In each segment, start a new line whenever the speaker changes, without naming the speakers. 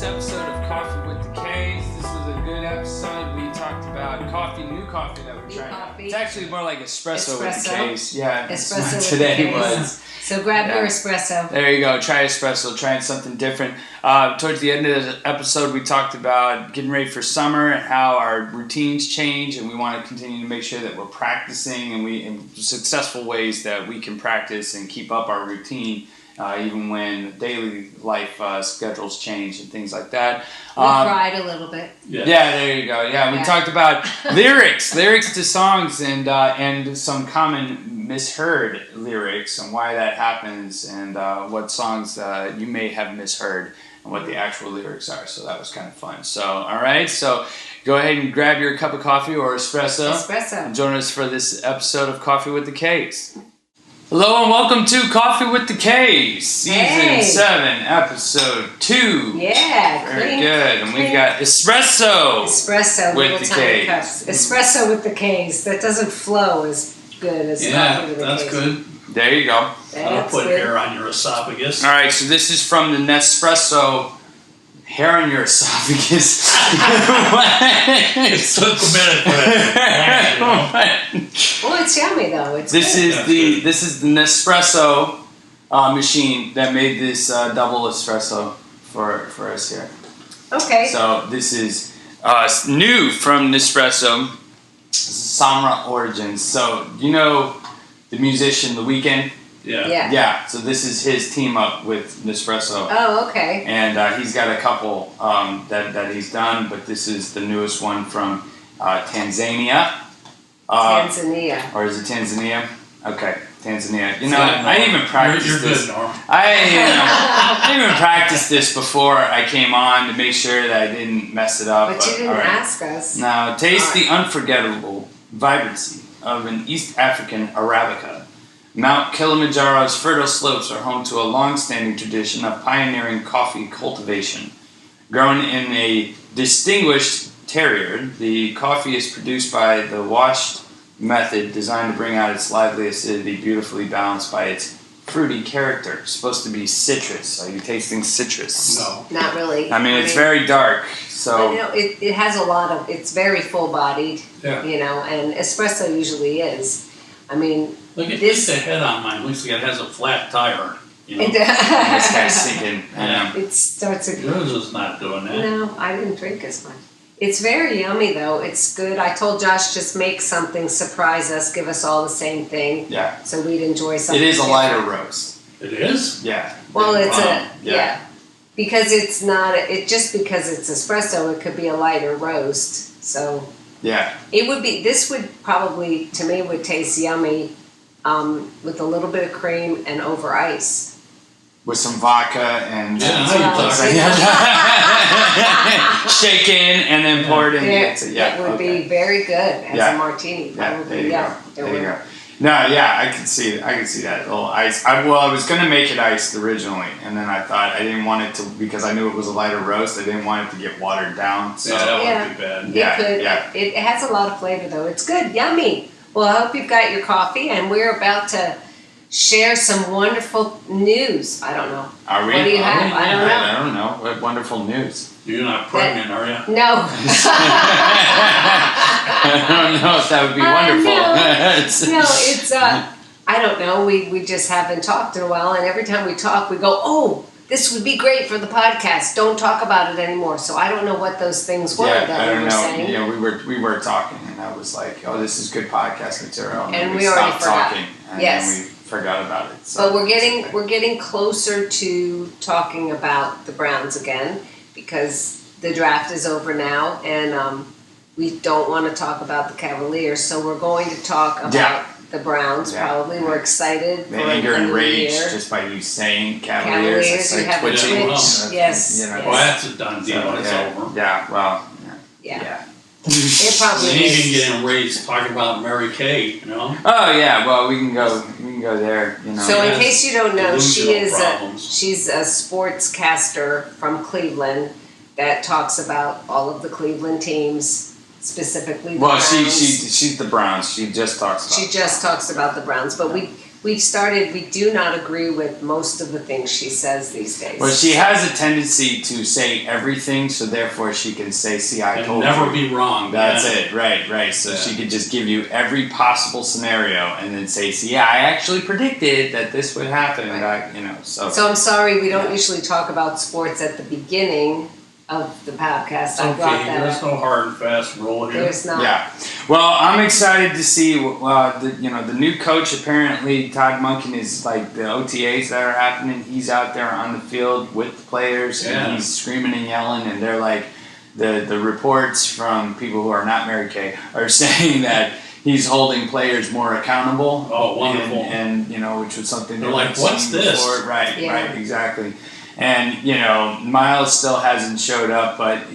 this episode of Coffee with the Kays. This was a good episode. We talked about new coffee that we're trying out. It's actually more like espresso with the Kays. Yeah,
espresso with
today
the Kays.
was.
So grab your espresso.
There you go. Try espresso. Trying something different. Towards the end of the episode, we talked about getting ready for summer and how our routines change, and we want to continue to make sure that we're practicing in successful ways that we can practice and keep up our routine. Even when daily life schedules change and things like that.
We cried a little bit.
Yeah, there you go. Yeah, we talked about lyrics to songs and some common misheard lyrics and why that happens and what songs you may have misheard and what the actual lyrics are. So that was kind of fun. So, all right. So go ahead and grab your cup of coffee or espresso. And join us for this episode of Coffee with the Kays. Hello and welcome to Coffee with the Kays, Season 7, Episode 2.
Yeah,
very good. And we've got espresso with the Kays.
Espresso with the Kays. That doesn't flow as good as coffee with the Kays.
Yeah, that's good.
There you go.
I'll put hair on your esophagus.
All right, so this is from the Nespresso. Hair on your esophagus.
It took a minute for that.
Well, it's yummy though.
This is the Nespresso machine that made this double espresso for us here.
Okay.
So this is new from Nespresso, Samra Origins. So you know the musician The Weeknd? Yeah. So this is his team up with Nespresso.
Oh, okay.
And he's got a couple that he's done, but this is the newest one from Tanzania.
Tanzania.
Or is it Tanzania? Okay, Tanzania. You know, I even practiced
You're
this.
good, Norm.
I even practiced this before I came on to make sure that I didn't mess it up.
But you didn't ask us.
Now, taste the unforgettable vibrancy of an East African Arabica. Mount Kilimanjaro's fertile slopes are home to a long-standing tradition of pioneering coffee cultivation. Grown in a distinguished terroir, the coffee is produced by the washed method designed to bring out its lively acidity, beautifully balanced by its fruity character. It's supposed to be citrus. Are you tasting citrus?
No.
Not really.
I mean, it's very dark, so...
But, you know, it has a lot of... It's very full-bodied, you know, and espresso usually is. I mean...
Look at this. The head on mine. Looks like it has a flat tire. You know?
This guy's sinking.
It starts to...
Yours is not doing that.
No, I didn't drink as much. It's very yummy, though. It's good. I told Josh, just make something, surprise us, give us all the same thing.
Yeah.
So we'd enjoy something.
It is a lighter roast.
It is?
Yeah.
Well, it's because it's not, just because it's espresso, it could be a lighter roast. So.
Yeah.
It would be, this would probably, to me, would taste yummy with a little bit of cream and over ice.
With some vodka and shaken and then poured in.
It would be very good as a martini. Probably.
There you go. No, I can see it. I can see that little ice. I was gonna make it iced originally, and then I thought I didn't want it to because I knew it was a lighter roast. I didn't want it to get watered down. So
that would be bad.
It has a lot of flavor though. It's good, yummy. Well, I hope you've got your coffee, and we're about to share some wonderful news. I don't know.
Are we?
What do you have? I don't know.
I don't know. What wonderful news.
You're not pregnant, are you?
No.
I don't know if that would be wonderful.
No, it's I don't know. We just haven't talked in a while, and every time we talk, we go, "Oh, this would be great for the podcast. Don't talk about it anymore." So I don't know what those things were that we were saying.
Yeah, we were talking, and I was like, "Oh, this is good podcast material,"
and we already forgot.
Talking, and then we forgot about it. So.
But we're getting closer to talking about the Browns again because the draft is over now, and we don't want to talk about the Cavaliers, so we're going to talk about the Browns. Probably we're excited.
The anger and rage just by you saying Cavaliers. It's like twitching.
Yes.
You know,
well, that's a done deal. It's over.
Yeah. Well.
Yeah. It probably
you
is.
can get enraged talking about Mary Kaye, you know.
Oh yeah, well we can go there, you know.
So in case you don't know, she's a sportscaster from Cleveland that talks about all of the Cleveland teams, specifically the Browns.
She's the Browns. She just talks about.
She just talks about the Browns, but we do not agree with most of the things she says these days.
Well, she has a tendency to say everything, so therefore she can say, see, I told
never
you.
be wrong.
That's it, right. So she could just give you every possible scenario and then say, see, I actually predicted that this would happen.
Right.
So
I'm sorry, we don't usually talk about sports at the beginning of the podcast. I brought that
There's
up.
no hard and fast rule here.
There's not.
Yeah. Well, I'm excited to see the new coach. Apparently, Todd Monken is like the OTAs that are happening. He's out there on the field with the players, and he's screaming and yelling. And they're like, the reports from people who are not Mary Kay are saying that he's holding players more accountable.
Oh, wonderful!
And which was something
they're like, what's this?
Before. Right, exactly. And Miles still hasn't showed up, but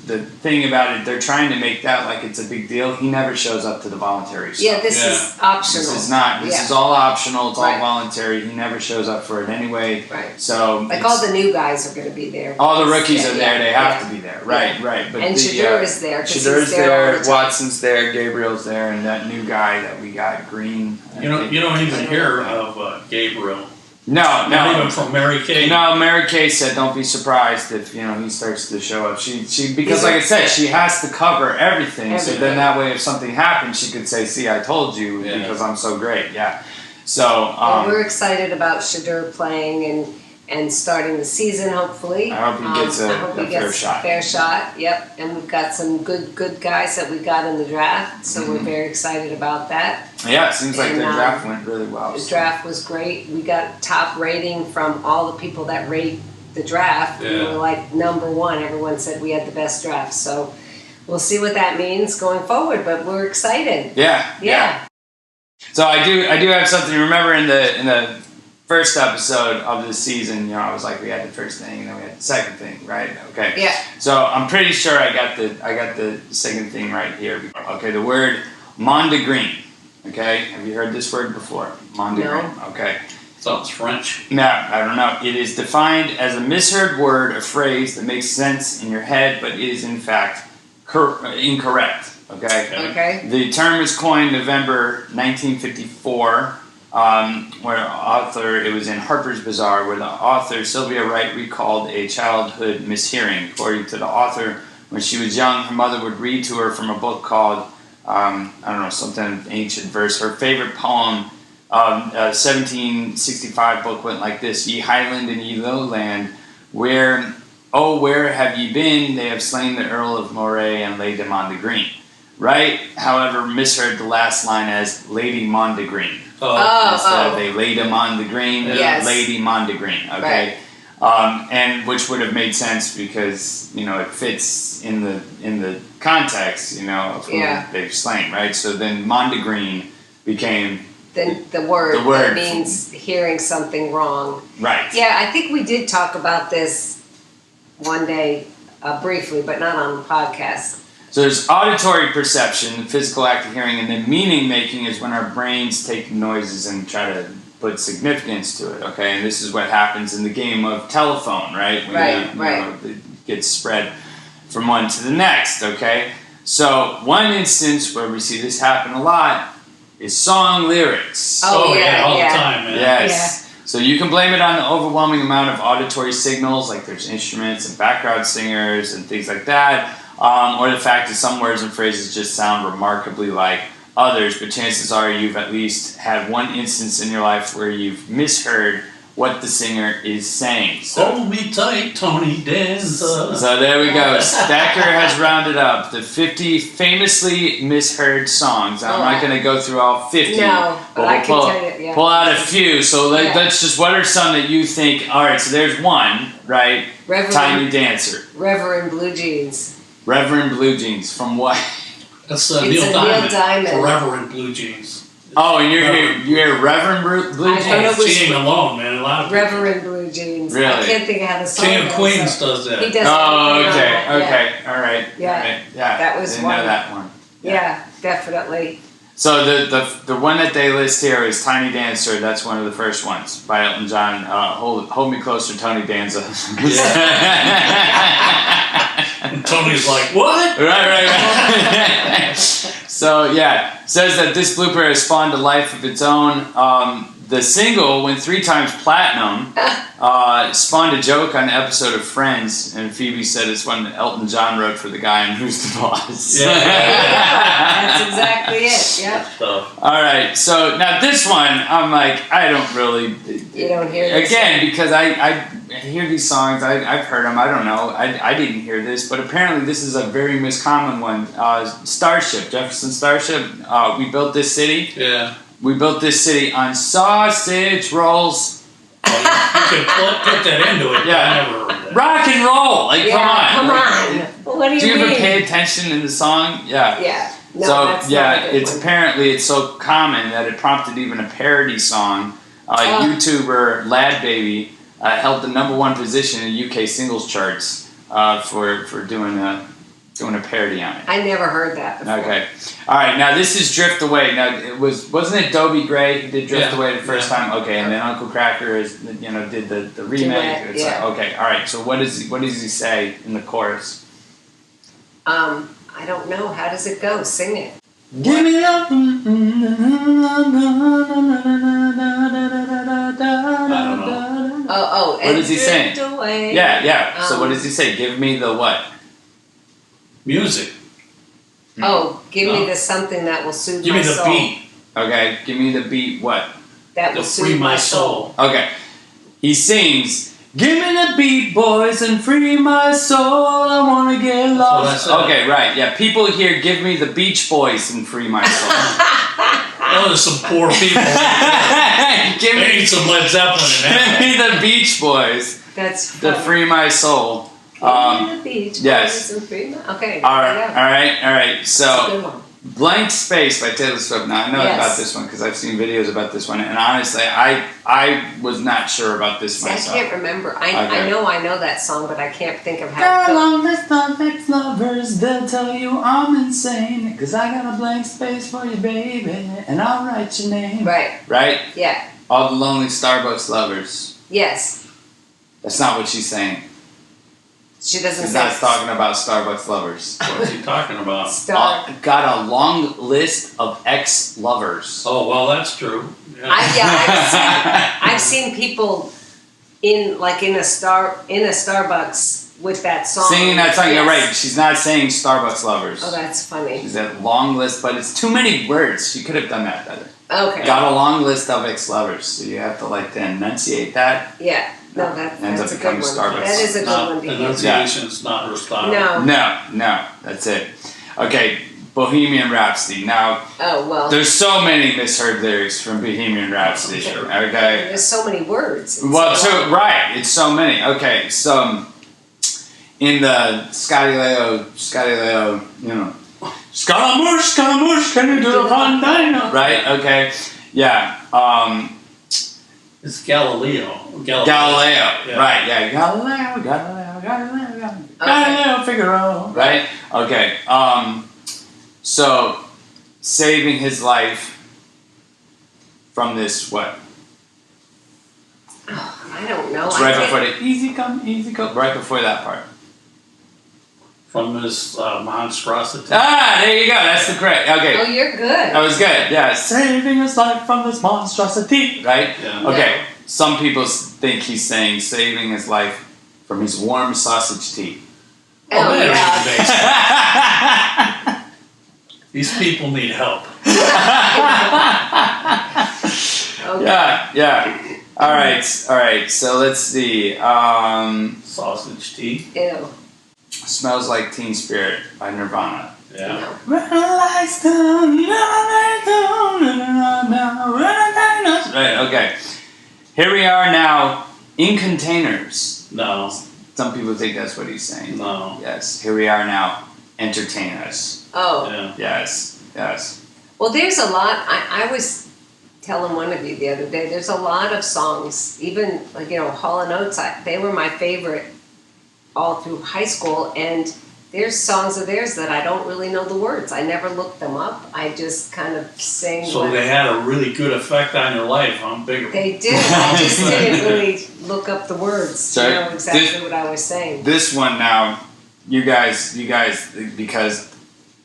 the thing about it, they're trying to make that like it's a big deal. He never shows up to the voluntary stuff.
Yeah, this is optional.
This is not. This is all optional. It's all voluntary. He never shows up for it anyway.
Right.
So
like all the new guys are going to be there.
All the rookies are there. They have to be there. Right. But
and Shadur is there.
Shadur's there. Watson's there. Gabriel's there, and that new guy that we got, Green.
You don't even hear of Gabriel.
No.
Not even from Mary Kay.
No, Mary Kay said, "Don't be surprised if he starts to show up." She because like I said, she has to cover everything. So then that way, if something happens, she could say, "See, I told you because I'm so great." Yeah. So
we're excited about Shadur playing and starting the season. Hopefully,
I hope he gets a fair shot.
Yep. And we've got some good guys that we got in the draft, so we're very excited about that.
Yeah, it seems like the draft went really well.
The draft was great. We got top rating from all the people that rate the draft. We were like number one. Everyone said we had the best draft. So we'll see what that means going forward. But we're excited.
Yeah. So I do have something to remember in the first episode of the season. I was like, we had the first thing and then we had the second thing, right? Okay.
Yeah.
So I'm pretty sure I got the second thing right here. Okay, the word Monde Green. Okay, have you heard this word before? Monde Green. Okay.
Sounds French.
No, I don't know. It is defined as a misheard word, a phrase that makes sense in your head, but is in fact incorrect. Okay. The term was coined November 1954, it was in Harper's Bazaar, where the author Sylvia Wright recalled a childhood mishearing. According to the author, when she was young, her mother would read to her from a book called something ancient verse. Her favorite poem, 1765 book went like this: "Ye highland and ye lowland, where have ye been? They have slain the Earl of Moray and laid him on the green." Right? However, misheard the last line as Lady Monde Green. Instead, they laid him on the green. Lady Monde Green. Okay. Right. And which would have made sense because it fits in the context of who they've slain, right? So then Monde Green became
the word that means hearing something wrong.
Right.
Yeah, I think we did talk about this one day briefly, but not on the podcast.
So there's auditory perception, the physical act of hearing, and then meaning making is when our brains take noises and try to put significance to it. Okay, and this is what happens in the game of telephone, right? It gets spread from one to the next. Okay, so one instance where we see this happen a lot is song lyrics.
All the time, man.
Yes.
Yeah.
So you can blame it on the overwhelming amount of auditory signals, like there's instruments and background singers and things like that. Or the fact that some words and phrases just sound remarkably like others, but chances are you've at least had one instance in your life where you've misheard what the singer is saying. So,
hold me tight, Tony Danza.
So there we go. Stacker has rounded up the 50 famously misheard songs. I'm not going to go through all 50.
No, but I can tell you,
pull out a few. So let's just, what are some that you think, all right, so there's one, right? Tiny Dancer.
Reverend Blue Jeans.
Reverend Blue Jeans, from what?
That's Neil Diamond. Forever in Blue Jeans.
Oh, and you're Reverend Blue Jeans?
She ain't alone, man. A lot of people.
Reverend Blue Jeans.
Really?
I can't think of how the song
King of Queens does that.
He does.
Oh, okay, all right.
Yeah,
right. Yeah.
That was
Didn't
one.
know that one.
Yeah, definitely.
So the one that they list here is Tiny Dancer. That's one of the first ones by Elton John. Hold Me Closer, Tony Danza.
And Tony's like, what?
Right. So says that this blooper has spawned a life of its own. the single went 3 times platinum. Spawned a joke on an episode of Friends, and Phoebe said it's one Elton John wrote for the guy in Who's the Boss.
Yeah.
That's exactly it. Yep.
All right, so now this one, I'm like, I don't really.
You don't hear this
again because I hear these songs. I've heard them. I don't know. I didn't hear this, but apparently this is a very miscommon one. Starship, Jefferson Starship. We built this city.
Yeah.
We built this city on sausage rolls.
You can put that into it.
Yeah.
I never heard that.
Rock and roll. Like, come on.
What do you
ever
mean?
pay attention in the song? Yeah.
Yeah. No,
So
that's
yeah,
not a good
it's
one.
apparently it's so common that it prompted even a parody song. YouTuber Lad Baby held the #1 position in UK singles charts for doing a parody on it.
I never heard that before.
Okay, all right. Now this is Drift Away. Now wasn't it Dobie Gray who did Drift Away the first time? Okay, and then Uncle Cracker did the remake.
Duet,
It's like, okay, all right. So what does he say in the chorus?
I don't know. How does it go? Sing it.
Give me up.
I don't know.
Oh,
What does he say?
Drift away.
Yeah. So what does he say? Give me the what?
Music.
Oh, give me
No.
the something that will soothe
Give
my
me the
soul.
beat.
Okay, give me the beat. What?
That
To
will
free
soothe
my soul.
Okay. He sings, give me the beat, boys, and free my soul. I want to get lost.
that's it.
Okay, right. Yeah, people here, give me the Beach Boys and free my soul.
Oh, there's some poor people.
give
They
me,
need some Led Zeppelin in
give
that.
me the Beach Boys
That's
to
funny.
free my soul.
Give me the beach,
yes.
boys, and free my- Okay.
All
there you
right,
go.
all right, all right.
That's a
So,
good one.
Blank Space by Taylor Swift. Now, I know
Yes.
about this one because I've seen videos about this one, and honestly, I was not sure about this
See, I
myself.
can't remember. I
Okay.
know that song, but I can't think of how
Got
it
a
goes.
long list of ex-lovers, they'll tell you I'm insane. Cause I got a blank space for you, baby, and I'll write your name.
Right.
Right?
Yeah.
All the lonely Starbucks lovers.
Yes.
That's not what she's saying.
She doesn't
She's
say
not talking about Starbucks lovers.
What's he talking about?
star.
Got a long list of ex-lovers.
Oh, well, that's true. Yeah.
I've seen people in a Starbucks with that song.
Singing that song, you're
Yes.
right. She's not saying Starbucks lovers.
Oh, that's funny.
She's a long list, but it's too many words. She could have done that better.
Okay.
Got a long list of ex-lovers, so you have to enunciate that.
Yeah. No,
Ends
that's
up
a good one.
becoming Starbucks.
That is a good
Not,
one to use.
enunciation's not her style.
No.
No, that's it. Okay, Bohemian Rhapsody. Now,
Oh well.
there's so many misheard lyrics from Bohemian Rhapsody.
Sure.
Okay.
There's so many words. It's
Well,
so long.
right, it's so many. Okay, so in the Galileo, Scaramouche, can you do a fun dino? Right. Okay. Yeah.
It's Galileo.
Galileo.
Yeah.
Right. Yeah. Galileo Figaro. Right. Okay. So saving his life from this what?
I don't know.
It's
I
right
can't-
before the easy come, easy go. Right before that part.
From this monstrosity.
Ah, there you go. That's the correct. Okay.
Oh, you're good.
That was good. Yeah, saving his life from this monstrosity. Right.
Yeah.
Okay. Some people think he's saying saving his life from his warm sausage tea.
Oh,
that
yeah.
ain't basic. These people need help.
Okay.
Yeah. All right. So let's see.
Sausage tea.
Ew.
Smells Like Teen Spirit by Nirvana.
Yeah.
Right. Okay. Here we are now in containers.
No.
Some people think that's what he's saying.
No.
Yes. Here we are now. Entertain us.
Oh.
Yeah.
Yes.
Well, there's a lot. I was telling one of you the other day. There's a lot of songs, even Hall and Oates. They were my favorite all through high school, and there's songs of theirs that I don't really know the words. I never looked them up. I just kind of sing.
So
what
they had a really good effect on your life, huh? Bigger.
they did. I just didn't really look up the words
So
to know exactly
this-
what I was saying.
This one now, you guys, because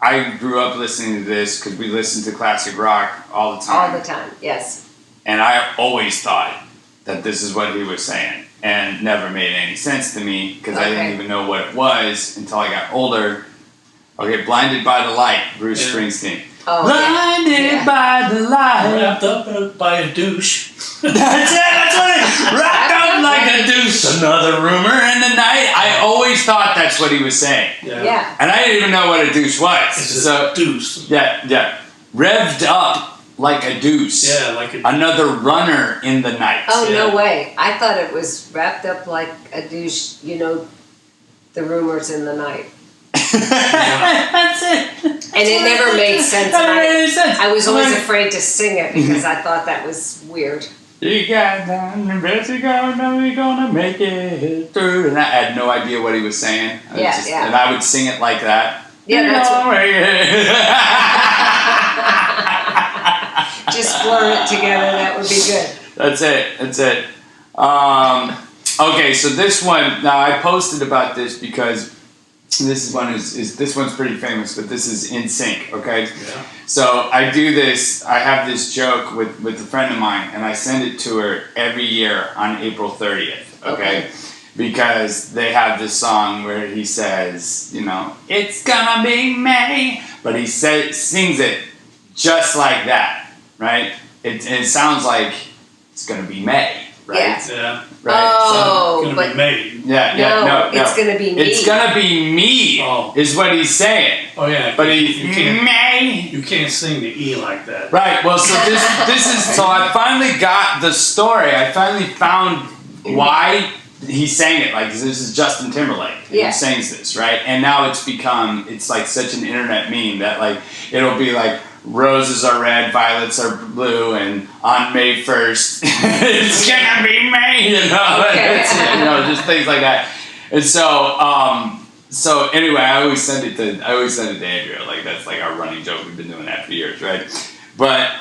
I grew up listening to this because we listened to classic rock all the time.
All the time, yes.
And I always thought that this is what he was saying, and never made any sense to me because I didn't even know what it was until I got older. Okay, Blinded by the Light, Bruce Springsteen.
Oh,
Blinded by the light.
Wrapped up by a douche.
That's what it is. Wrapped up like a douche. Another rumor in the night. I always thought that's what he was saying.
Yeah.
And I didn't even know what a douche was.
It's just a deuce.
Yeah. Revved up like a deuce.
Yeah, like a...
Another runner in the night.
Oh, no way. I thought it was wrapped up like a douche, the rumors in the night.
That's it.
And it never made sense. I was always afraid to sing it because I thought that was weird.
You got down the best you go, now we're gonna make it through. And I had no idea what he was saying. And I would sing it like that.
Yeah, that's what... Just blur it together, that would be good.
That's it. Okay, so this one, now I posted about this because this one's pretty famous, but this is In Sync, okay?
Yeah.
So I do this, I have this joke with a friend of mine, and I send it to her every year on April 30th, okay? Because they have this song where he says, it's gonna be May, but he sings it just like that, right? It sounds like it's gonna be May, right?
Yeah.
Right.
Oh,
it's gonna be made.
No.
It's gonna be me.
It's gonna be me, is what he's saying.
Oh yeah.
But
you can't.
May.
You can't sing the E like that.
Right. Well, so this is so I finally got the story. I finally found why he sang it. Like this is Justin Timberlake who sings this, right? And now it's like such an internet meme that like it'll be like roses are red, violets are blue, and on May 1st, it's gonna be May, just things like that. And so anyway, I always send it to Andrea. Like that's like our running joke. We've been doing that for years, right? But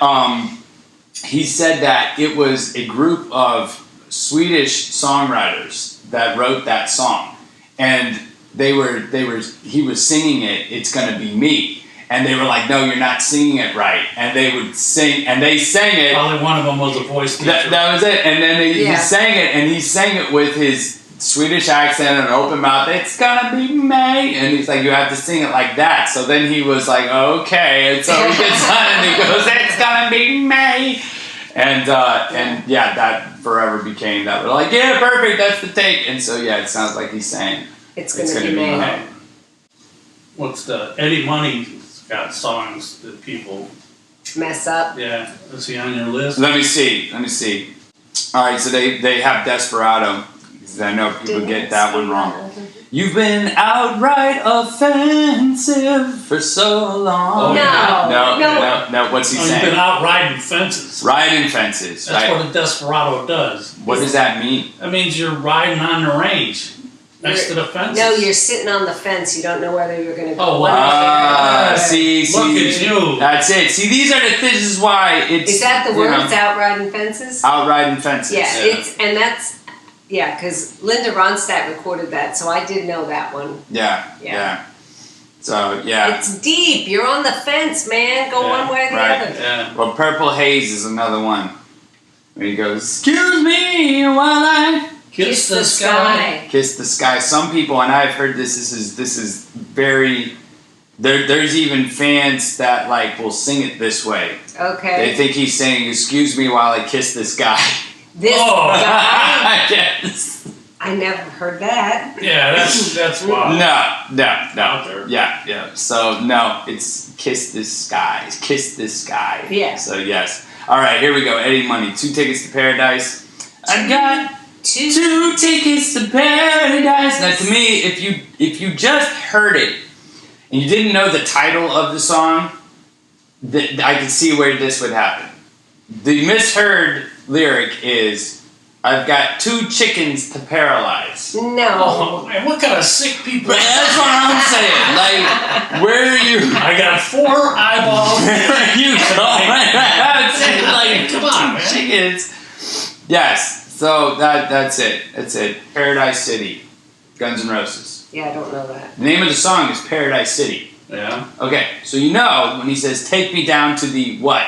he said that it was a group of Swedish songwriters that wrote that song, and he was singing it. It's gonna be me. And they were like, no, you're not singing it right. And they would sing, and they sang it.
Probably one of them was a voice teacher.
That was it. And then he sang it, and he sang it with his Swedish accent and an open mouth. It's gonna be May. And he's like, you have to sing it like that. So then he was like, okay. And so he gets on and he goes, it's gonna be May. And that forever became that. We're like, yeah, perfect, that's the take. And so, it sounds like he's saying,
it's gonna be May.
What's the Eddie Money? Got songs that people
mess up.
Yeah, is he on your list?
Let me see. All right, so they have Desperado. Because I know people get that one wrong. You've been outright offensive for so long. No. What's he saying?
You've been out riding fences.
Riding fences.
That's what a Desperado does.
What does that mean?
That means you're riding on the range. Next to the fence?
No, you're sitting on the fence. You don't know whether you're going to go.
Oh, wow.
See.
Look at you.
That's it. See, this is why it's...
Is that the word? It's out riding fences?
Out riding fences.
Yeah, because Linda Ronstadt recorded that, so I did know that one.
Yeah. So,
It's deep. You're on the fence, man. Go one way or the other.
Yeah.
Well, Purple Haze is another one. When he goes, excuse me while I...
Kiss the sky.
Kiss the sky. Some people, and I've heard this is very... There's even fans that like will sing it this way.
Okay.
They think he's saying, excuse me while I kiss this guy.
This guy?
Yes.
I never heard that.
Yeah, that's wild.
No.
Out there.
Yeah. So, no, it's kiss this sky. Kiss this sky.
Yeah.
So, yes. All right, here we go. Eddie Money. 2 tickets to paradise. I got... Two tickets to paradise. Now, to me, if you just heard it and you didn't know the title of the song, I could see where this would happen. The misheard lyric is, "I've got 2 chickens to paralyze."
No.
Oh, man, what kind of sick people?
That's what I'm saying. Like, where are you?
I got 4 eyeballs.
Where are you going? Like,
come on, man.
Chickens. Yes. So that's it. Paradise City, Guns N' Roses.
Yeah, I don't know that.
The name of the song is Paradise City.
Yeah.
Okay, so when he says, take me down to the what?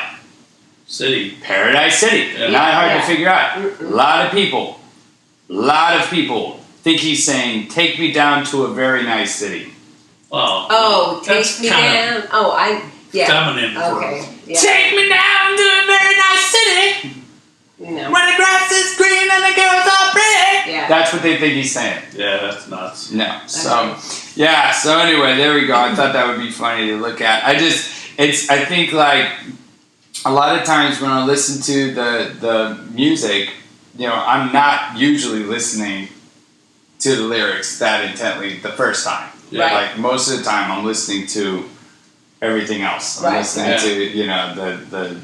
City.
Paradise City.
Yeah.
Not hard
Yeah.
to figure out.
Mm-mm.
A lot of people think he's saying, "Take me down to a very nice city."
Well,
Oh, take
that's
me
kind
down. Oh, yeah.
feminine
Okay. Yeah.
Take me down to a very nice city
No.
where the grass is green and the girls are pretty.
Yeah.
That's what they think he's saying.
Yeah, that's nuts.
No. So, yeah. So anyway, there we go. I thought that would be funny to look at. I think like a lot of times when I listen to the music, you know, I'm not usually listening to the lyrics that intently the first time.
Yeah.
Right.
Like most of the time, I'm listening to everything else. I'm
Right.
listening to, you know, the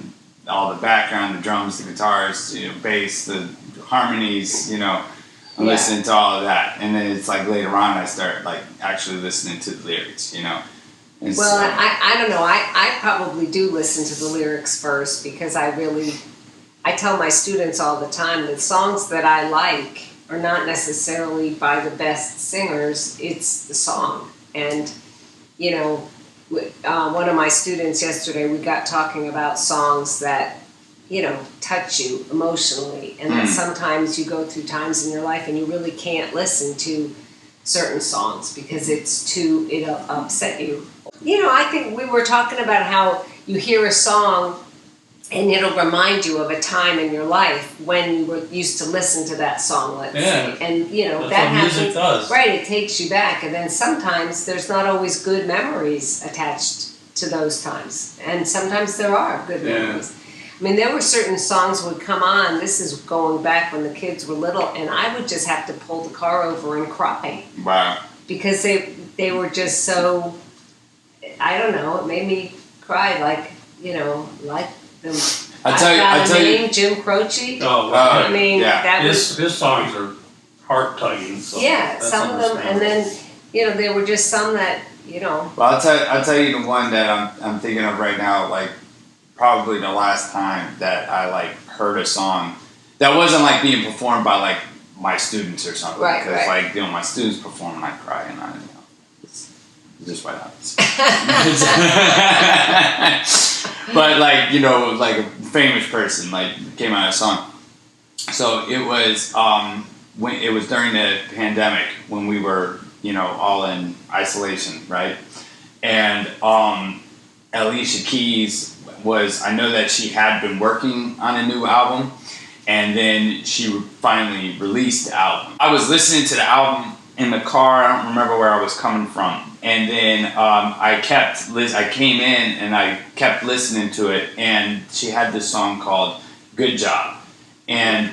all the background, the drums, the guitars, you know, bass, the harmonies, you know. I'm
Yeah.
listening to all of that, and then it's like later on I start like actually listening to the lyrics, you know. And
Well,
so-
I don't know. I probably do listen to the lyrics first because I tell my students all the time that songs that I like are not necessarily by the best singers, it's the song. And, you know, one of my students yesterday, we got talking about songs that, you know, touch you emotionally, and that sometimes you go through times in your life and you really can't listen to certain songs because it'll upset you. You know, I think we were talking about how you hear a song and it'll remind you of a time in your life when you were used to listen to that song, let's say. And, you know,
That's
that
what
happens.
music does.
Right, it takes you back. And then sometimes there's not always good memories attached to those times. And sometimes there are good
Yeah.
memories. I mean, there were certain songs would come on, this is going back when the kids were little, and I would just have to pull the car over and cry.
wow.
Because they were just so, I don't know, it made me cry like, you know, like them.
I tell you,
Name, Jim Croce.
Oh,
I
well,
mean,
yeah.
that was,
his songs are heart tugging. So
yeah,
that's
some of them, and then,
understandable.
you know, there were just some that, you know,
well, I'll tell you the one that I'm thinking of right now. Like probably the last time that I like heard a song that wasn't like being performed by like my students or something.
Right,
Because
right.
like, you know, my students perform and I cry and I, you know, it's just what happens. But like, you know, like a famous person like came out of a song. So it was when it was during the pandemic when we were, you know, all in isolation, right? And Alicia Keys I know that she had been working on a new album, and then she finally released the album. I was listening to the album in the car. I don't remember where I was coming from. And then I came in and I kept listening to it, and she had this song called Good Job. And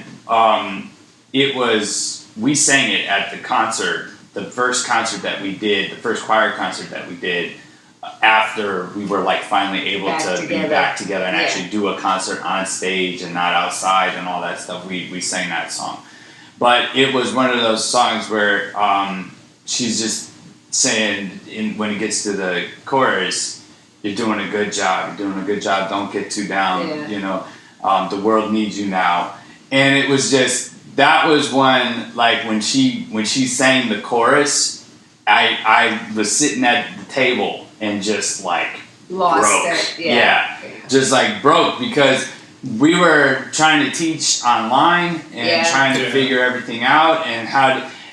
we sang it at the concert, the first concert that we did, the first choir concert that we did, after we were like finally able to be back together and actually do a concert on stage and not outside and all that stuff. We sang that song. But it was one of those songs where she's just saying, when it gets to the chorus, you're doing a good job, don't get too down, you know, the world needs you now. And it was just, that was one, like when she sang the chorus, I was sitting at the table and just like
lost
broke.
it.
Yeah. Just like broke, because we were trying to teach online and trying to figure everything out and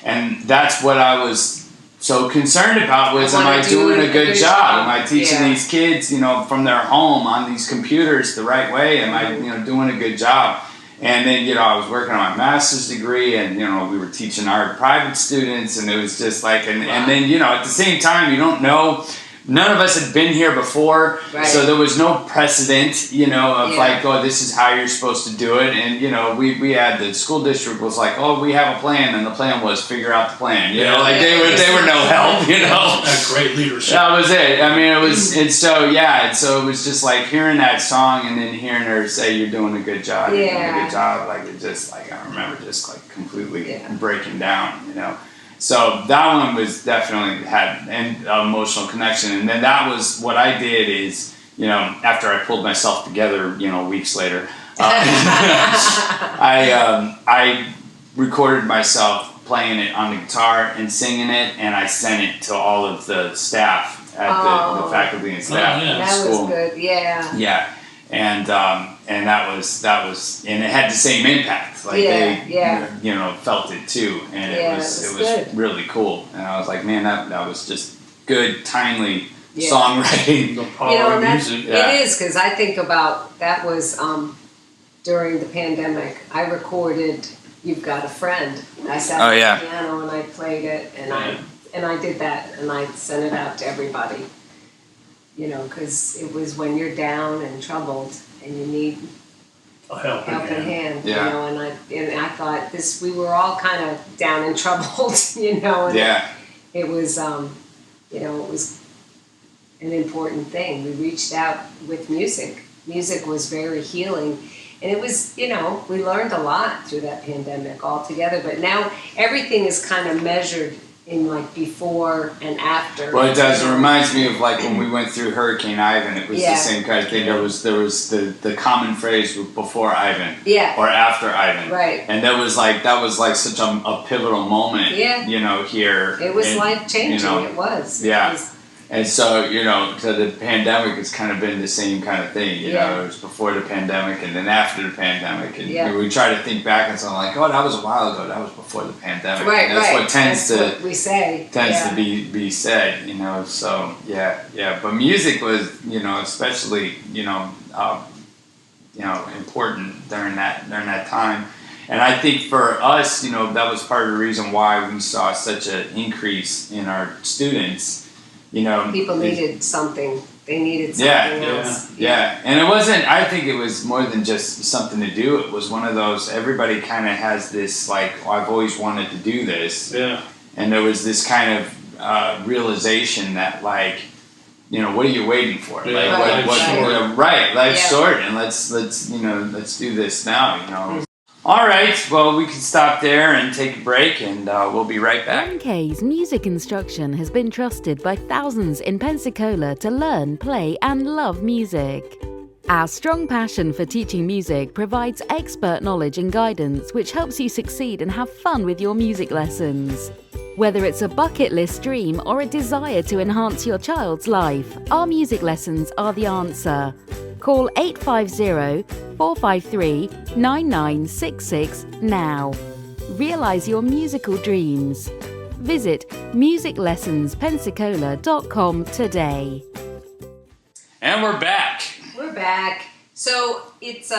and that's what I was so concerned about was, am I doing a good job? Am I teaching these kids, you know, from their home on these computers the right way? Am I, you know, doing a good job? And then, you know, I was working on my master's degree, and, you know, we were teaching our private students, and it was just like, and then, you know, at the same time, you don't know, none of us had been here before, so there was no precedent, you know, of like, oh, this is how you're supposed to do it. And, you know, we had, the school district was like, oh, we have a plan, and the plan was figure out the plan, you know, like they were no help, you know.
That's great leadership.
That was it. I mean, it was, and so it was just like hearing that song and then hearing her say, you're doing a good job, you're doing a good job, like it just, like, I remember just like completely breaking down, you know. So that one was definitely had an emotional connection, and then that was what I did is, you know, after I pulled myself together, you know, weeks later, I recorded myself playing it on the guitar and singing it, and I sent it to all of the staff at the faculty and staff at the
that
school.
was good. Yeah.
Yeah, and and that was, and it had the same impact. Like they, you know, felt it too, and it was really cool. And I was like, man, that was just good, timely songwriting.
The power of music.
It is, because I think about that was during the pandemic. I recorded "You've Got a Friend." I sat at the piano and I played it, and I did that, and I sent it out to everybody. You know, because it was when you're down and troubled and you need
a helping hand.
You know, and I thought we were all kind of down and troubled, you know, and it was, you know, it was an important thing. We reached out with music. Music was very healing. And it was, you know, we learned a lot through that pandemic altogether. But now everything is kind of measured in like before and after.
Well, it does. It reminds me of like when we went through Hurricane Ivan. It was the same kind of thing. There was the common phrase before Ivan, or after Ivan,
right?
And that was like such a pivotal moment, you know. Here,
it was life changing. You know, it was.
And so, you know, so the pandemic has kind of been the same kind of thing. You know, it was before the pandemic and then after the pandemic. And we try to think back and something like, oh, that was a while ago. That was before the pandemic.
Right,
and that's what tends
what we say.
To be said, you know. So, yeah. But music was, you know, especially, you know, important during that time. And I think for us, you know, that was part of the reason why we saw such an increase in our students. You know,
people needed something. They needed something else.
Yeah. And it wasn't, I think it was more than just something to do. It was one of those, everybody kind of has this, like, oh, I've always wanted to do this. Yeah. And there was this kind of realization that, like, you know, what are you waiting for?
Yeah,
like, life's short, and let's do this now, you know. All right, well, we can stop there and take a break, and we'll be right back.
Kaye's music instruction has been trusted by thousands in Pensacola to learn, play, and love music. Our strong passion for teaching music provides expert knowledge and guidance, which helps you succeed and have fun with your music lessons. Whether it's a bucket list dream or a desire to enhance your child's life, our music lessons are the answer. Call 850-453-9966 now. Realize your musical dreams. Visit musiclessonspensacola.com today.
And we're back.
We're back. So it's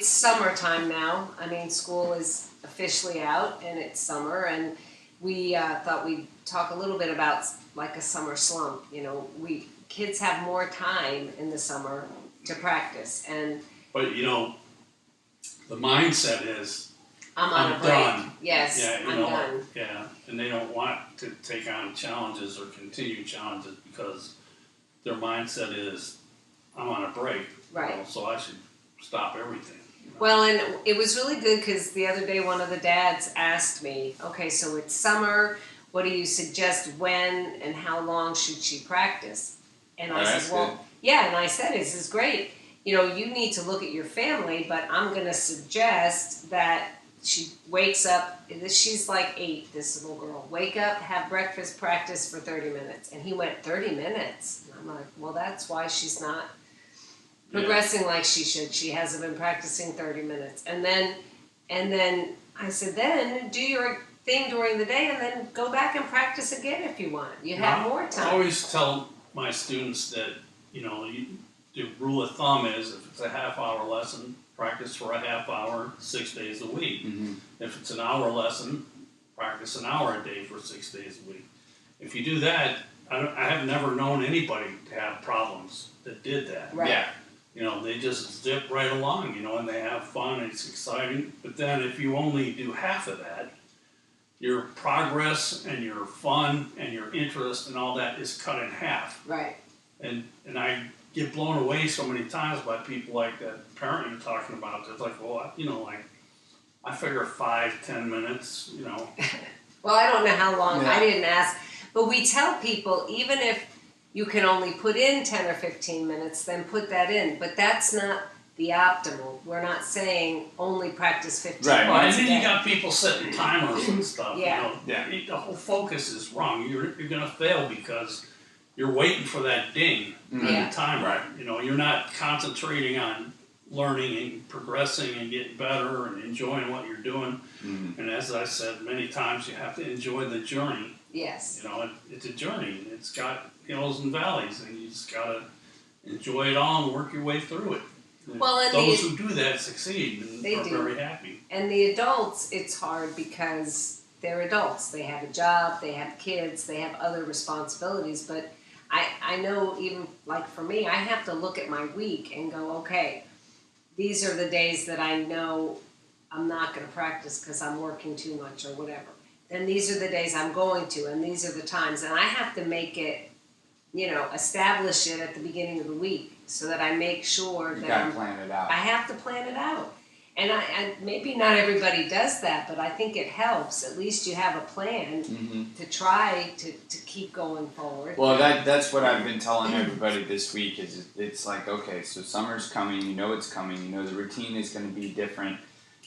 summertime now. I mean, school is officially out and it's summer, and we thought we'd talk a little bit about like a summer slump. You know, kids have more time in the summer to practice,
but you know, the mindset is
I'm on a break.
Done.
Yes, I'm done.
Yeah, and they don't want to take on challenges or continue challenges because their mindset is I'm on a break,
right?
You know, so I should stop everything. You know?
Well, and it was really good because the other day one of the dads asked me, okay, so it's summer. What do you suggest? When and how long should she practice? And I said, well. Good. Yeah, and I said, this is great. You know, you need to look at your family, but I'm going to suggest that she wakes up. She's like 8, this little girl. Wake up, have breakfast, practice for 30 minutes. And he went, 30 minutes? And I'm like, well, that's why she's not progressing like she should. She hasn't been practicing 30 minutes. And then I said, then do your thing during the day and then go back and practice again if you want. You have more time.
I always tell my students that, you know, the rule of thumb is if it's a half-hour lesson, practice for a half hour, 6 days a week. Mm-hmm. If it's an hour lesson, practice an hour a day for 6 days a week. If you do that, I have never known anybody to have problems that did that.
Right.
Yeah.
You know, they just zip right along, you know, and they have fun, and it's exciting. But then if you only do half of that, your progress and your fun and your interest and all that is cut in half.
Right.
And I get blown away so many times by people like that parent you're talking about. It's like, well, you know, like I figure 5-10 minutes, you know.
Well, I don't know how long.
Yeah.
I didn't ask, but we tell people even if you can only put in 10 or 15 minutes, then put that in. But that's not the optimal. We're not saying only practice 15
right.
minutes.
And then you got people setting timers and stuff.
Yeah.
You know, the whole focus is wrong. You're going to fail because you're waiting for that ding on the timer. Right. You know, you're not concentrating on learning and progressing and getting better and enjoying what you're doing.
Mm.
And as I said many times, you have to enjoy the journey.
Yes.
You know, it's a journey. It's got hills and valleys, and you just gotta enjoy it all and work your way through it.
Well, and
those who do that succeed and
they
are
do.
very happy.
And the adults, it's hard because they're adults. They have a job, they have kids, they have other responsibilities. But I know even like for me, I have to look at my week and go, okay, these are the days that I know I'm not going to practice because I'm working too much or whatever. Then these are the days I'm going to, and these are the times. And I have to make it, establish it at the beginning of the week so that I make sure
You
that
gotta plan it out.
I have to plan it out. And I maybe not everybody does that, but I think it helps. At least you have a plan to try to keep going forward.
Well, that's what I've been telling everybody this week is it's like, okay, so summer's coming, you know it's coming, you know the routine is going to be different.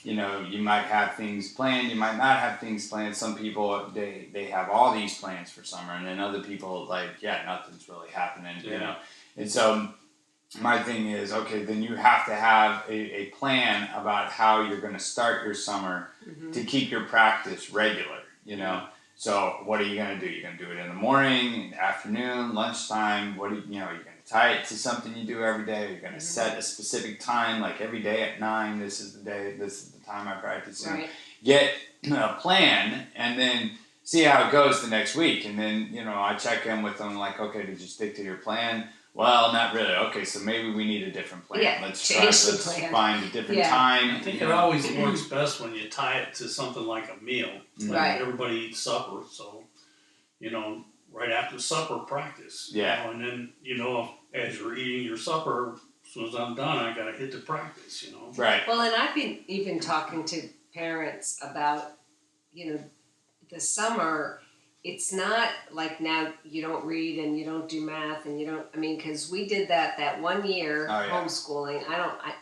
You know, you might have things planned, you might not have things planned. Some people, they have all these plans for summer, and then other people, nothing's really happening, you know. And so my thing is, okay, then you have to have a plan about how you're going to start your summer to keep your practice regular, you know. So what are you going to do? You're going to do it in the morning, in the afternoon, lunchtime. You're going to tie it to something you do every day. You're going to set a specific time, like every day at 9, this is the day, this is the time I practice.
Right.
Get a plan and then see how it goes the next week. And then, I check in with them like, okay, did you stick to your plan? Well, not really. Okay, so maybe we need a different plan.
Yeah,
Let's
plan.
find a different time.
I think it always works best when you tie it to something like a meal.
Right.
Everybody eats supper, so, right after supper, practice.
Yeah.
And then, as you're eating your supper, as soon as I'm done, I got to hit the practice,
Right.
Well, and I've been even talking to parents about, the summer. It's not like now you don't read and you don't do math and because we did that 1 year homeschooling.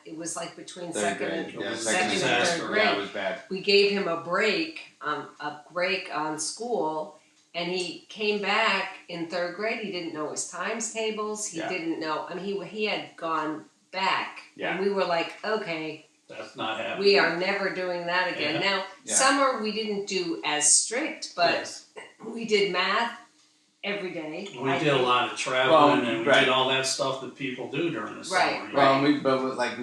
It was like between second and third grade.
Yeah, it was bad.
We gave him a break on school, and he came back in third grade. He didn't know his times tables. He didn't know. He had gone back, and we were like, okay.
That's not happening.
We are never doing that again. Now, summer we didn't do as strict, but we did math every day.
We did a lot of traveling, and we did all that stuff that people do during the summer.
Well, we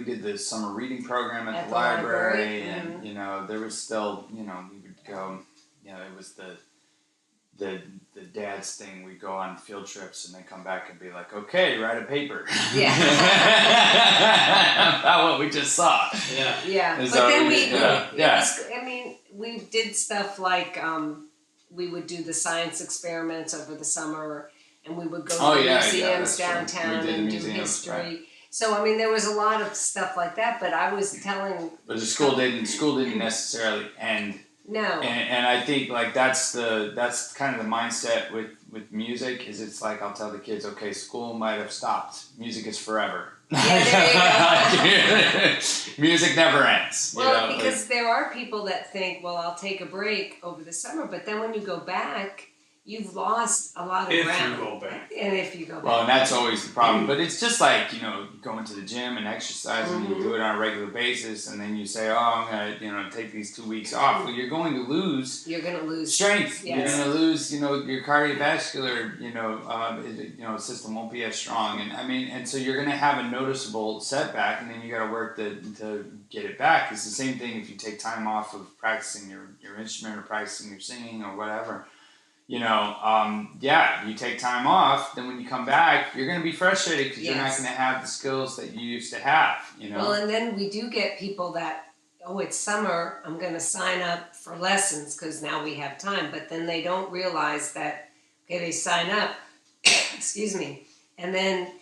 did the summer reading program at the library, and there was still, we would go. It was the dad's thing. We'd go on field trips and then come back and be like, okay, write a paper. Yeah. About what we just saw.
Yeah. Yeah. But then we did stuff like we would do the science experiments over the summer, and we would go to museums downtown and do history. Right. So there was a lot of stuff like that. But I was telling.
But the school didn't necessarily end.
No.
And I think that's kind of the mindset with music is it's like I'll tell the kids, okay, school might have stopped. Music is forever.
Yeah, there you go.
Music never ends.
Well, because there are people that think, well, I'll take a break over the summer, but then when you go back, you've lost a lot of ground.
If you go back.
And if you go back.
Well, and that's always the problem. But it's just like, going to the gym and exercising, you do it on a regular basis, and then you say, oh, I'm going to, take these 2 weeks off. Well, you're going to lose strength.
Yes.
You're going to lose, your cardiovascular, system won't be as strong. And so you're going to have a noticeable setback, and then you got to work to get it back. It's the same thing if you take time off of practicing your instrument or practicing your singing or whatever. You take time off, then when you come back, you're going to be frustrated because you're not going to have the skills that you used to have,
Well, and then we do get people that, it's summer, I'm going to sign up for lessons because now we have time. But then they don't realize that, they sign up, excuse me, and then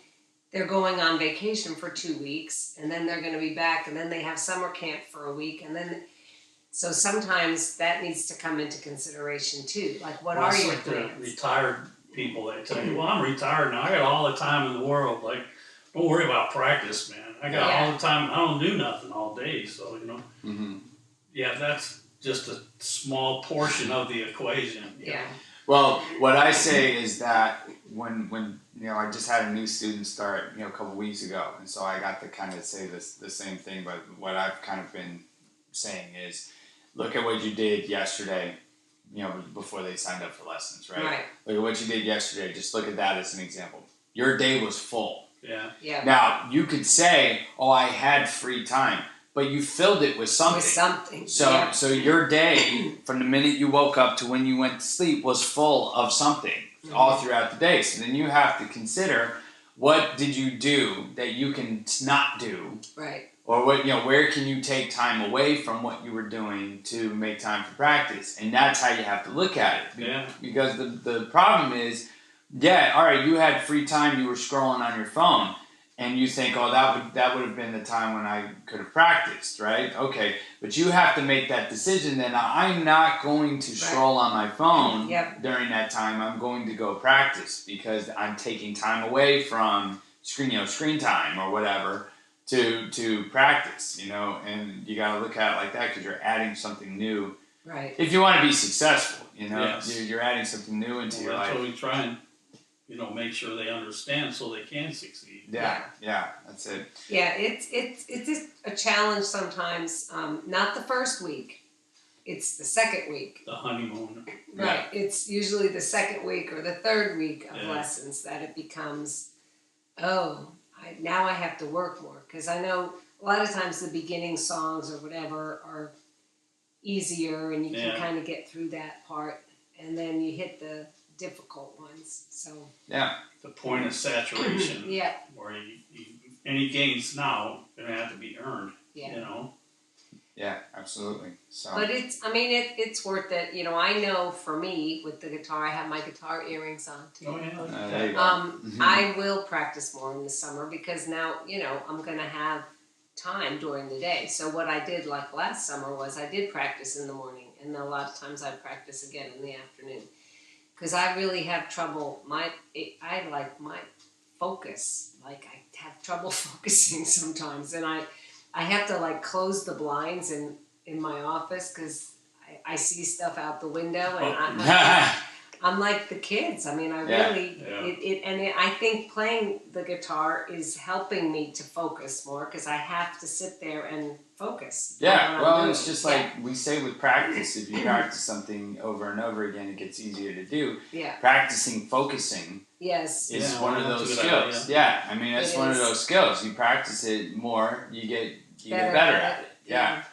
they're going on vacation for 2 weeks, and then they're going to be back, and then they have summer camp for a week, and then... So sometimes that needs to come into consideration too. Like, what are your plans?
The retired people, they tell you, well, I'm retired now. I got all the time in the world. Like, don't worry about practice, man. I got all the time. I don't do nothing all day. So, that's just a small portion of the equation.
Yeah.
Well, what I say is that when I just had a new student start a couple weeks ago, and so I got to kind of say the same thing. But what I've kind of been saying is, look at what you did yesterday. Before they signed up for lessons, right?
Right.
Look at what you did yesterday. Just look at that as an example. Your day was full.
Yeah.
Yeah.
Now you could say, "Oh, I had free time," but you filled it with something.
With something.
So your day, from the minute you woke up to when you went to sleep, was full of something all throughout the day. So then you have to consider, what did you do that you can not do?
Right.
Or where can you take time away from what you were doing to make time for practice? And that's how you have to look at it.
Yeah.
Because the problem is, all right, you had free time, you were scrolling on your phone, and you think, oh, that would have been the time when I could have practiced, right? Okay, but you have to make that decision then. I'm not going to scroll on my phone during that time. I'm going to go practice because I'm taking time away from screen time or whatever to practice, and you got to look at it like that because you're adding something new.
Right.
If you want to be successful,
Yes.
you're adding something new into your life.
That's what we try and, make sure they understand so they can succeed.
Yeah, that's it.
Yeah, it's just a challenge sometimes. Not the first week, it's the second week.
The honeymoon.
Right. It's usually the second week or the third week of lessons that it becomes, now I have to work more. Because I know a lot of times the beginning songs or whatever are easier and you can kind of get through that part. And then you hit the difficult ones. So
the point of saturation. Where any gains now are going to have to be earned.
Yeah, absolutely. So,
but it's worth it. I know for me with the guitar, I have my guitar earrings on too.
Oh yeah.
there you go.
I will practice more in the summer because now I'm going to have time during the day. So what I did like last summer was I did practice in the morning, and a lot of times I practice again in the afternoon. Because I really have trouble. I like my focus. Like I have trouble focusing sometimes, and I have to close the blinds in my office because I see stuff out the window, and I'm like the kids. I mean, I really I think playing the guitar is helping me to focus more because I have to sit there and focus.
Yeah, well, it's just like we say with practice. If you practice something over and over again, it gets easier to do.
Yeah.
Practicing focusing is one of those skills. Yeah, I mean, that's one of those skills. You practice it more, you get better at it. Yeah.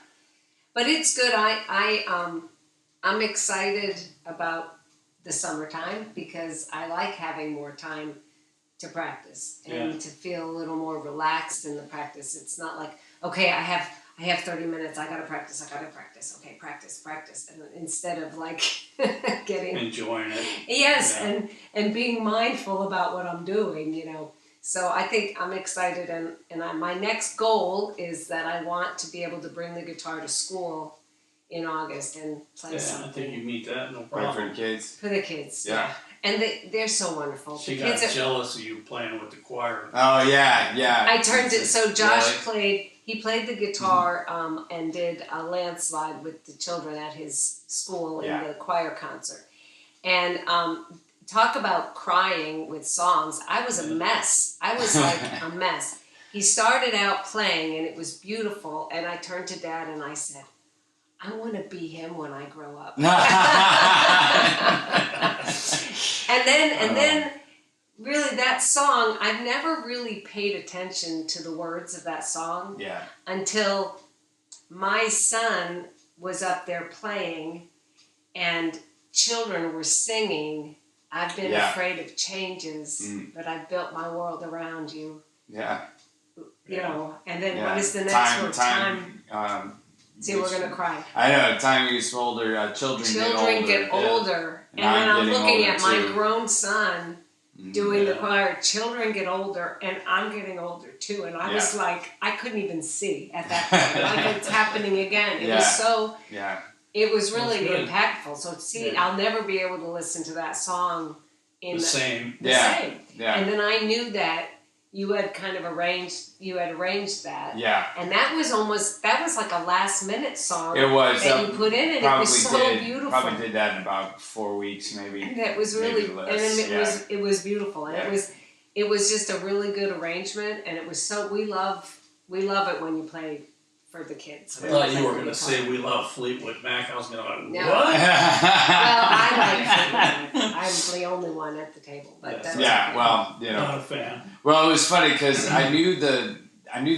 But it's good. I'm excited about the summertime because I like having more time to practice and to feel a little more relaxed in the practice. It's not like, okay, I have 30 minutes, I gotta practice. Okay, practice. And instead of getting
enjoying it.
Yes, and being mindful about what I'm doing, So I think I'm excited, and my next goal is that I want to be able to bring the guitar to school in August and play something.
I think you meet that, no problem.
For the kids.
For the kids, And they're so wonderful.
She got jealous of you playing with the choir.
Oh, yeah.
I turned it, so Josh played the guitar and did a landslide with the children at his school in the choir concert. And talk about crying with songs. I was a mess. I was like a mess. He started out playing and it was beautiful, and I turned to Dad and I said, I want to be him when I grow up. And then really that song, I've never really paid attention to the words of that song until my son was up there playing and children were singing, I've been afraid of changes, but I've built my world around you.
Yeah.
And then what is the next word? Time. See, we're going to cry.
I know, time gets older, children get older.
And then I'm looking at my grown son doing the choir. Children get older, and I'm getting older too. And I was like, I couldn't even see at that point. Like it's happening again. It was so... It was really impactful. So I'll never be able to listen to that song in the same.
Yeah.
And then I knew that you had kind of arranged that.
Yeah.
And that was like a last minute song.
It was.
That you put in, and it was so beautiful.
Probably did that in about 4 weeks, maybe.
And it was really, it was beautiful, and it was just a really good arrangement, and it was so, we love it when you play for the kids.
I thought you were going to say we love Fleetwood Mac. I was going to like,
No.
what?
Well, I like Fleetwood Mac. I'm the only one at the table, but that's okay.
Well,
Not a fan.
Well, it was funny because I knew the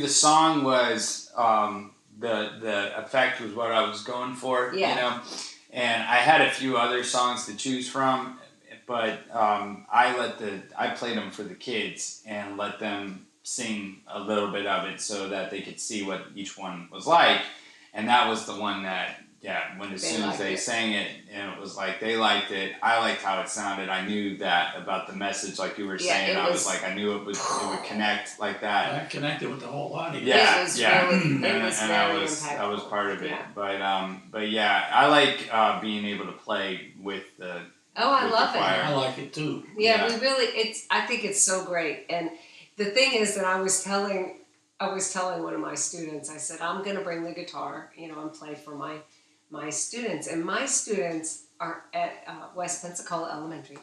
song was the effect was what I was going for, and I had a few other songs to choose from, but I played them for the kids and let them sing a little bit of it so that they could see what each one was like, and that was the one that as soon as they sang it, and it was like they liked it. I liked how it sounded. I knew that about the message, like you were saying. I was like, I knew it would connect like that.
I connected with the whole audience.
Yeah,
it was really,
I was part of it. Yeah. But yeah, I like being able to play with the.
Oh, I love it.
I like it too.
Yeah, I think it's so great. And the thing is that I was telling one of my students, I said, I'm going to bring the guitar, and play for my students. And my students are at West Pensacola Elementary.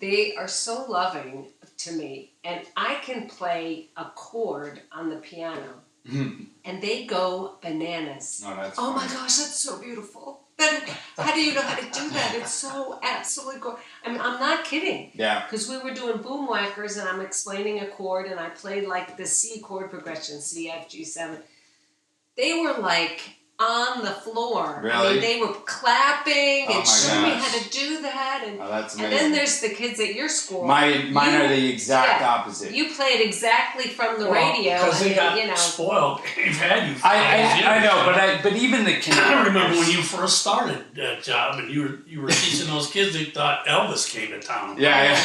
They are so loving to me. And I can play a chord on the piano. And they go bananas.
Oh
my gosh, that's so beautiful. How do you know how to do that? It's so absolutely gorgeous. I mean, I'm not kidding.
Yeah.
Because we were doing boom whackers, and I'm explaining a chord, and I played like the C chord progression, C, F, G, 7. They were like on the floor.
Really?
I mean, they were clapping and showing me how to do that. And,
that's amazing.
And then there's the kids at your school.
Mine are the exact opposite.
You played exactly from the radio.
Because they got spoiled. They've had you.
I know, but even the kids.
I remember when you first started that job, and you were teaching those kids, they thought Elvis came to town.
Yeah.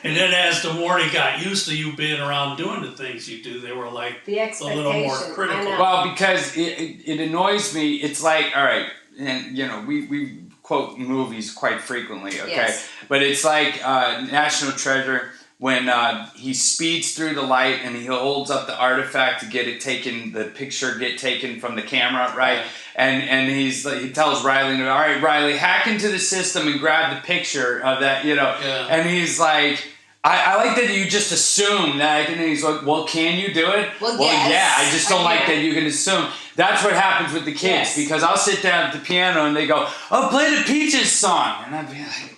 And then as the more they got used to you being around doing the things you do, they were like a little more critical.
Well, because it annoys me. It's like, all right, and we quote movies quite frequently, okay? Yes. But it's like National Treasure when he speeds through the light and he holds up the artifact to get it taken, the picture get taken from the camera, right? And he tells Riley, all right, Riley, hack into the system and grab the picture of that, and he's like, I like that you just assume that, and he's like, well, can you do it?
Well, yes.
Yeah, I just don't like that you can assume. That's what happens with the kids, because I'll sit down at the piano and they go, oh, play the Peaches song. And I'd be like,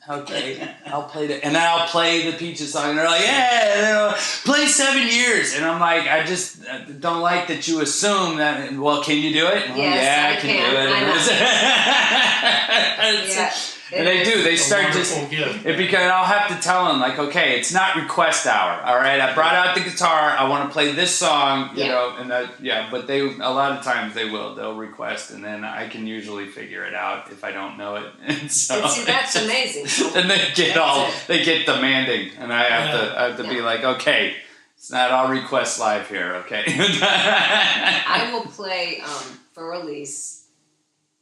okay, I'll play it. And then I'll play the Peaches song. And they're like, yeah, play 7 years. And I'm like, I just don't like that you assume that, well, can you do it? Well,
yes,
I can do it. And they do. They start because I'll have to tell them, like, okay, it's not request hour. All right, I brought out the guitar. I want to play this song. You know, and but a lot of times they'll request, and then I can usually figure it out if I don't know it. And so,
see, that's amazing.
And they get demanding, and I have to be like, okay, it's not all requests live here, okay?
I will play for release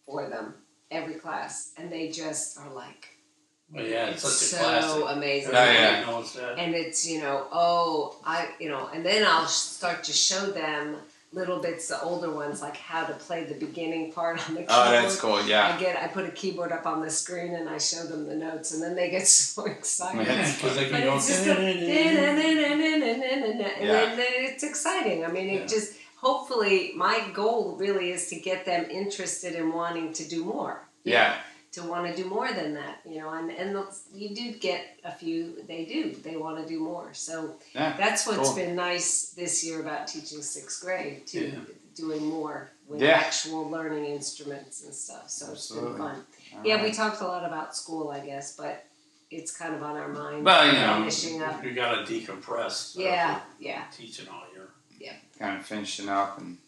for them. Every class, and they just are like,
well, it's such a
so
classic.
Amazing.
And
it's and then I'll start to show them little bits, the older ones, like how to play the beginning part on the keyboard.
Oh, that's cool. Yeah.
I put a keyboard up on the screen and I show them the notes, and then they get so excited.
Because they can go,
and then it's exciting. I mean, it just. Hopefully, my goal really is to get them interested in wanting to do more. To want to do more than that, and you do get a few, they want to do more. So that's what's been nice this year about teaching 6th grade, doing more with actual learning instruments and stuff. So it's been fun. We talked a lot about school, I guess, but it's kind of on our mind.
Well,
finishing up.
You got to decompress. Teaching all year.
Kind of finishing up and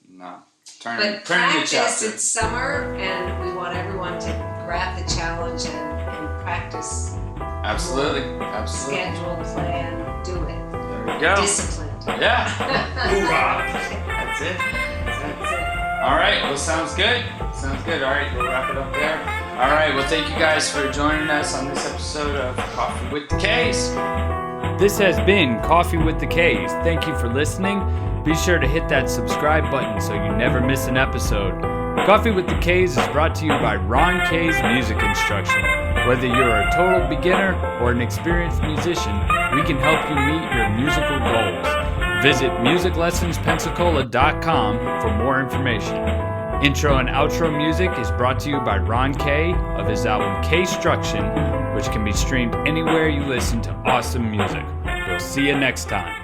turning
the chapter. It's summer, and we want everyone to grab the challenge and practice.
Absolutely.
Schedule, plan, do it.
There you go.
Disciplined.
Yeah.
Hoorah.
That's it. All right. Well, sounds good. All right. We'll wrap it up there. All right. Well, thank you guys for joining us on this episode of Coffee with the Kays. This has been Coffee with the Kays. Thank you for listening. Be sure to hit that subscribe button so you never miss an episode. Coffee with the Kays is brought to you by Ron Kaye's Music Instruction. Whether you're a total beginner or an experienced musician, we can help you meet your musical goals. Visit musiclessonspensacola.com for more information. Intro and outro music is brought to you by Ron Kaye of his album K-Struction, which can be streamed anywhere you listen to awesome music. We'll see you next time.